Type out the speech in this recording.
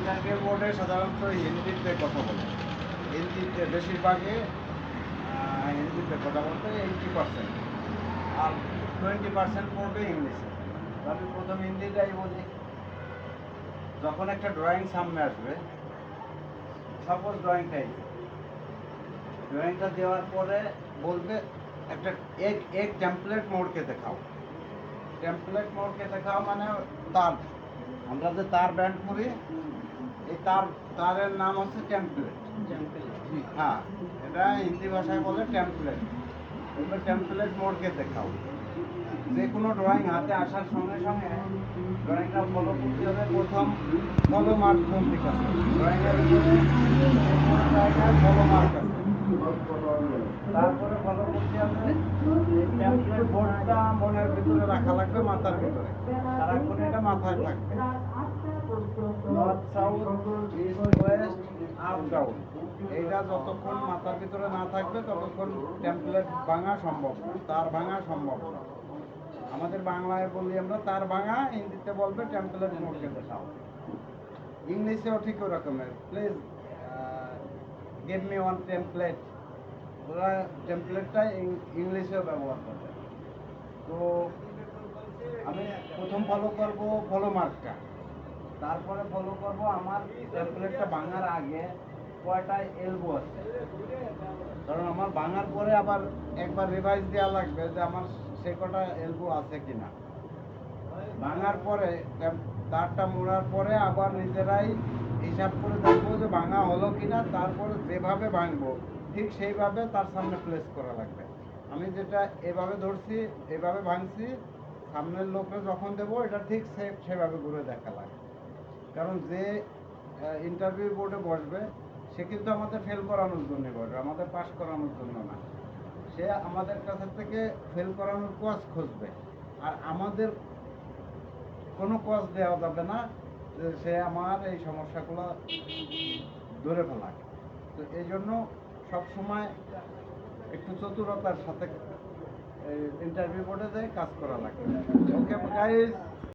Interview বোর্ডে সাধারণত হিন্দিতে কথা বলে, হিন্দিতে বেশিরভাগে হিন্দিতে কথা বলতে 80%, আর 20% পড়বে ইংলিশে। আমি প্রথম হিন্দিটাই বলি। যখন একটা ড্রয়িং সামনে আসবে, সাপোজ ড্রয়িংটা দেওয়ার পরে বলবে একটা এক টেমপ্লেট মোড়কে দেখাও। টেমপ্লেট মোড়কে দেখাও মানে তার, আমরা যে তার ব্যান্ড করি, এই তারের নাম হচ্ছে টেমপ্লেট। হ্যাঁ, এটা হিন্দি ভাষায় বলে টেমপ্লেট। বলবে টেমপ্লেট মোড়কে দেখাও। যে কোনো ড্রয়িং হাতে আসার সঙ্গে সঙ্গে ড্রয়িংটা ফলো করতে হবে। প্রথম ফলো মার্ক কোন দিক আছে, ড্রয়িংয়ের ভিতরে ফলো মার্ক আছে, তারপরে ফলো করতে হবে। টেমপ্লেট বোর্ডটা মনের ভিতরে রাখা লাগবে, মাথার ভিতরে সারাক্ষণ এটা মাথায় থাকবে। North south east West up down, এইটা যতক্ষণ মাথার ভিতরে না থাকবে ততক্ষণ টেমপ্লেট ভাঙা সম্ভব না, তার ভাঙা সম্ভব না। আমাদের বাংলায় বলি আমরা তার ভাঙা, হিন্দিতে বলবে টেমপ্লেট মোড়কে দেখাও। ইংলিশেও ঠিক ওই রকমের, please give me one template. ওরা টেমপ্লেটটা ইংলিশেও ব্যবহার করবে। তো আমি প্রথম ফলো করব ফলো মার্কটা, তারপরে ফলো করব আমার টেমপ্লেটটা ভাঙার আগে কয়টা এলবো আছে, কারণ আমার ভাঙার পরে আবার একবার রিভাইজ দেওয়া লাগবে যে আমার সে কটা এলবো আছে কিনা। ভাঙার পরে তারটা মোড়ার পরে আবার নিজেরাই হিসাব করে দেখবো যে ভাঙা হলো কিনা, তারপরে যেভাবে ভাঙবো ঠিক সেইভাবে তার সামনে প্লেস করা লাগবে। আমি যেটা এভাবে ধরছি, এভাবে ভাঙছি, সামনের লোককে যখন দেবো এটা ঠিক সেভাবে ঘুরে দেখা লাগবে। কারণ যে ইন্টারভিউ বোর্ডে বসবে সে কিন্তু আমাদের ফেল করানোর জন্য বসবে, আমাদের পাস করানোর জন্য না। সে আমাদের কাছ থেকে ফেল করানোর কজ খুঁজবে, আর আমাদের কোনো কজ দেওয়া যাবে না যে সে আমার এই সমস্যাগুলো ধরে ফেলা। তো এই জন্য সবসময় একটু চতুরতার সাথে ইন্টারভিউ বোর্ডে যেয়ে কাজ করা লাগে। Okay guys.